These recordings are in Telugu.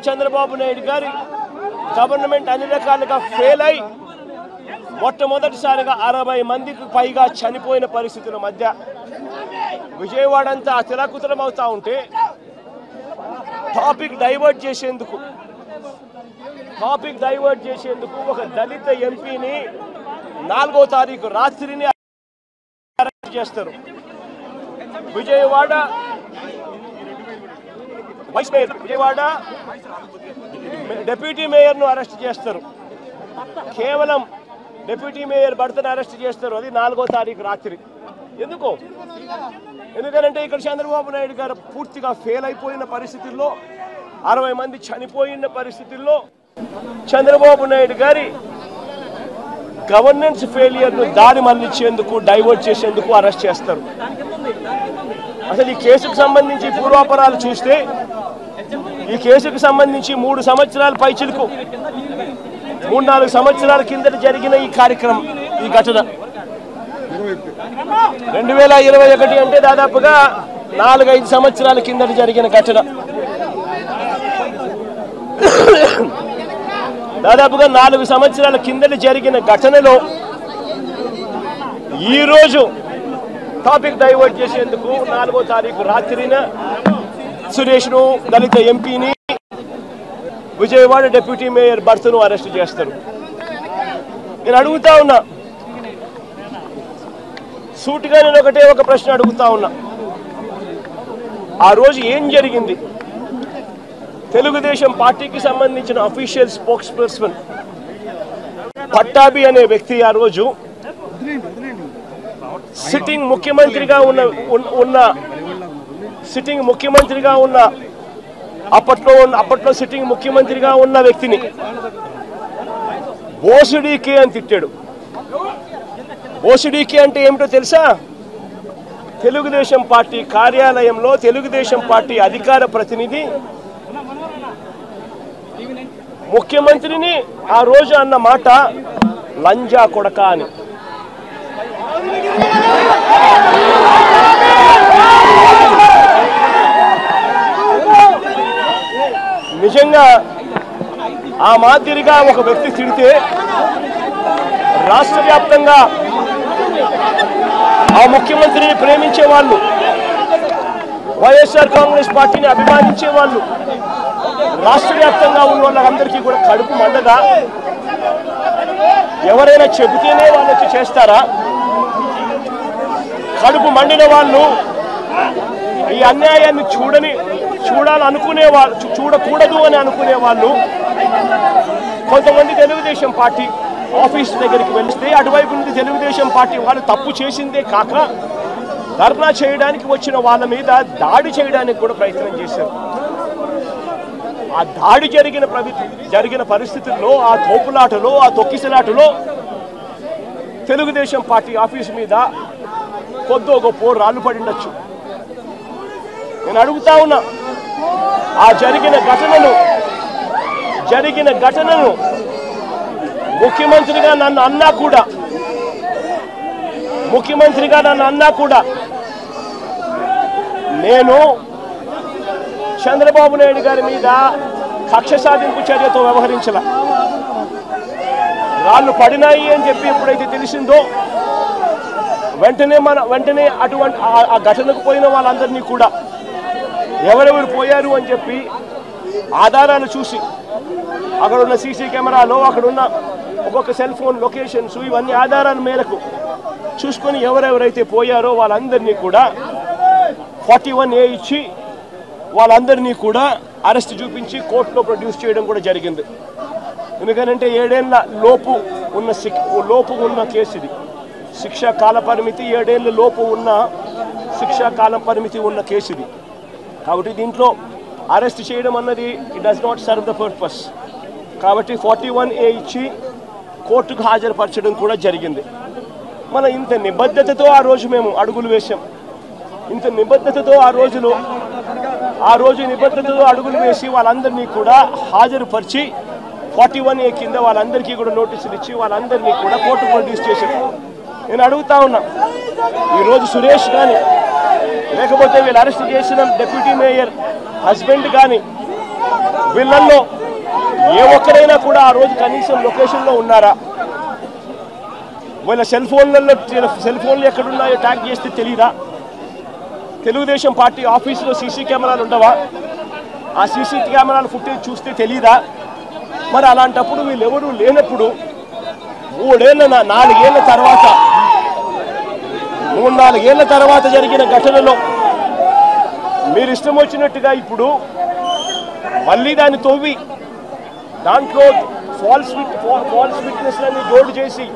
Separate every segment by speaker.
Speaker 1: చంద్రబాబు నాయుడు గారి గవర్నమెంట్ అన్ని రకాలుగా ఫెయిల్ అయి మొట్టమొదటిసారిగా 60 మందికి పైగా చనిపోయిన పరిస్థితుల మధ్య విజయవాడ అంతా అతలాకుతలం అవుతా ఉంటే టాపిక్ డైవర్ట్ చేసేందుకు ఒక దళిత ఎంపీని 4వ తారీఖు రాత్రిని అరెస్ట్ చేస్తారు. Vijayawada vice mayor, Vijayawada deputy మేయర్ను అరెస్ట్ చేస్తారు. కేవలం డిప్యూటీ మేయర్ భర్తను అరెస్ట్ చేస్తారు. అది 4వ తారీఖు రాత్రి. ఎందుకంటే ఇక్కడ చంద్రబాబు నాయుడు గారు పూర్తిగా ఫెయిల్ అయిపోయిన పరిస్థితుల్లో 60 మంది చనిపోయిన పరిస్థితుల్లో చంద్రబాబు నాయుడు గారి గవర్నెన్స్ ఫెయిలియర్ను దారి మళ్లించేందుకు డైవర్ట్ చేసేందుకు అరెస్ట్ చేస్తారు. అసలు ఈ కేసుకు సంబంధించి పూర్వాపరాలు చూస్తే ఈ కేసుకు సంబంధించి 3 సంవత్సరాల పైచిలకు 3-4 సంవత్సరాల కిందట జరిగిన ఈ కార్యక్రమం, ఈ ఘటన 2021 అంటే దాదాపుగా 4-5 సంవత్సరాల కిందట జరిగిన ఘటన. దాదాపుగా 4 సంవత్సరాల కిందట జరిగిన ఘటనలో ఈరోజు టాపిక్ డైవర్ట్ చేసేందుకు 4వ తారీఖు రాత్రిన సురేష్ను, దళిత ఎంపీని, విజయవాడ డిప్యూటీ మేయర్ భర్తను అరెస్ట్ చేస్తారు. నేను అడుగుతా ఉన్నా, సూటిగా నేను ఒక ప్రశ్న అడుగుతా ఉన్నా. ఆ రోజు ఏం జరిగింది? తెలుగుదేశం పార్టీకి సంబంధించిన అఫీషియల్ స్పోక్స్ పర్సన్ పట్టాభి అనే వ్యక్తి ఆ రోజు సిట్టింగ్ ముఖ్యమంత్రిగా ఉన్న అప్పట్లో సిట్టింగ్ ముఖ్యమంత్రిగా ఉన్న వ్యక్తిని బోసుడీకే అని తిట్టాడు. బోసుడీకే అంటే ఏమిటో తెలుసా? తెలుగుదేశం పార్టీ కార్యాలయంలో తెలుగుదేశం పార్టీ అధికార ప్రతినిధి ముఖ్యమంత్రిని ఆ రోజు అన్న మాట లంజా కొడక అని. నిజంగా ఆ మాదిరిగా ఒక వ్యక్తి తిడితే రాష్ట్ర వ్యాప్తంగా ఆ ముఖ్యమంత్రిని ప్రేమించే వాళ్ళు, వైఎస్ఆర్ కాంగ్రెస్ పార్టీని అభిమానించే వాళ్ళు, రాష్ట్ర వ్యాప్తంగా ఉన్న వాళ్ళందరికీ కూడా కడుపు మండదా? ఎవరైనా చెబితేనే వాళ్ళు వచ్చి చేస్తారా? కడుపు మండిన వాళ్ళు, ఈ అన్యాయాన్ని చూడాలనుకునే వాళ్ళు, చూడకూడదు అని అనుకునే వాళ్ళు కొంతమంది తెలుగుదేశం పార్టీ ఆఫీస్ దగ్గరికి వెళ్తే అటువైపు నుండి తెలుగుదేశం పార్టీ వాళ్ళు తప్పు చేసిందే కాక ధర్నా చేయడానికి వచ్చిన వాళ్ళ మీద దాడి చేయడానికి కూడా ప్రయత్నం చేశారు. ఆ దాడి జరిగిన పరిస్థితుల్లో, ఆ తోపులాటలో, ఆ తొక్కిసలాటలో తెలుగుదేశం పార్టీ ఆఫీసు మీద కొద్దో గొప్ప రాళ్ళు పడిండొచ్చు. నేను అడుగుతా ఉన్నా, ఆ జరిగిన ఘటనను ముఖ్యమంత్రిగా నన్ను అన్నా కూడా నేను చంద్రబాబు నాయుడు గారి మీద కక్ష సాధింపు చర్యతో వ్యవహరించాల. రాళ్ళు పడినాయి అని చెప్పి ఎప్పుడైతే తెలిసిందో వెంటనే అటువంటి ఆ ఘటనకు పోయిన వాళ్ళందరినీ కూడా ఎవరెవరు పోయారు అని చెప్పి ఆధారాలు చూసి, అక్కడ ఉన్న సీసీ కెమెరాలో, అక్కడున్న ఒక్కొక్క సెల్ ఫోన్ లొకేషన్స్, ఇవన్నీ ఆధారాల మేరకు చూసుకొని ఎవరెవరైతే పోయారో వాళ్ళందరినీ కూడా 41A ఇచ్చి వాళ్ళందరినీ కూడా అరెస్ట్ చూపించి కోర్టులో ప్రొడ్యూస్ చేయడం కూడా జరిగింది. ఎందుకంటే 7 ఏళ్ల లోపు ఉన్న కేసు ఇది. శిక్షా కాల పరిమితి 7 ఏళ్ల లోపు ఉన్న శిక్షా కాల పరిమితి ఉన్న కేసు ఇది. కాబట్టి దీంట్లో అరెస్ట్ చేయడం అన్నది it does not serve the purpose. కాబట్టి 41A ఇచ్చి కోర్టుకు హాజరుపరచడం కూడా జరిగింది. మన ఇంత నిబద్ధతతో ఆ రోజు మేము అడుగులు వేసాం. ఇంత నిబద్ధతతో ఆ రోజు నిబద్ధతతో అడుగులు వేసి వాళ్ళందరినీ కూడా హాజరుపరిచి 41A కింద వాళ్ళందరికీ కూడా నోటీసులు ఇచ్చి వాళ్ళందరినీ కూడా కోర్టుకు ప్రొడ్యూస్ చేశారు. నేను అడుగుతా ఉన్నా, ఈరోజు సురేష్ కానీ లేకపోతే వీళ్ళు అరెస్ట్ చేసిన డిప్యూటీ మేయర్ హస్బెండ్ కానీ వీళ్ళల్లో ఏ ఒక్కరైనా కూడా ఆ రోజు కనీసం లొకేషన్లో ఉన్నారా? వీళ్ళ సెల్ ఫోన్లు ఎక్కడున్నాయో ట్యాగ్ చేస్తే తెలియదా? తెలుగుదేశం పార్టీ ఆఫీసులో సీసీ కెమెరాలు ఉండవా? ఆ సీసీ కెమెరాల ఫుటేజ్ చూస్తే తెలీదా? మరి అలాంటప్పుడు వీళ్ళెవరూ లేనప్పుడు 4 ఏళ్ల తర్వాత జరిగిన ఘటనలో మీరు ఇష్టం వచ్చినట్టుగా ఇప్పుడు మళ్ళీ దాన్ని తవ్వి దాంట్లో ఫాల్స్ విట్నెస్లని జోడు చేసి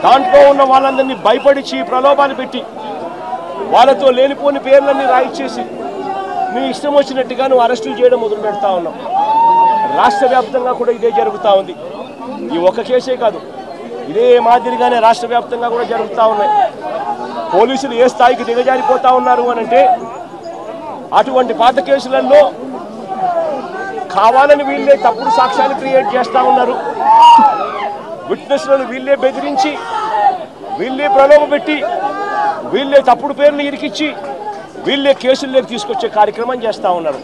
Speaker 1: దాంట్లో ఉన్న వాళ్ళందరినీ భయపడిచి ప్రలోభాలు పెట్టి వాళ్ళతో లేనిపోని పేర్లన్నీ రాయిచ్చేసి నీ ఇష్టం వచ్చినట్టుగా నువ్వు అరెస్టులు చేయడం మొదలు పెడతా ఉన్నావు. రాష్ట్ర వ్యాప్తంగా కూడా ఇదే జరుగుతూ ఉంది. ఈ ఒక్క కేసే కాదు, ఇదే మాదిరిగానే రాష్ట్ర వ్యాప్తంగా కూడా జరుగుతూ ఉన్నాయి. పోలీసులు ఏ స్థాయికి దిగజారిపోతా ఉన్నారు అనంటే అటువంటి పాత కేసులలో కావాలని వీళ్ళే తప్పుడు సాక్ష్యాలు క్రియేట్ చేస్తూ ఉన్నారు. విట్నెస్లను వీళ్ళే బెదిరించి, వీళ్ళే ప్రలోభపెట్టి, వీళ్ళే తప్పుడు పేర్లు ఇరికిచ్చి, వీళ్ళే కేసుల్లోకి తీసుకొచ్చే కార్యక్రమం చేస్తూ ఉన్నారు.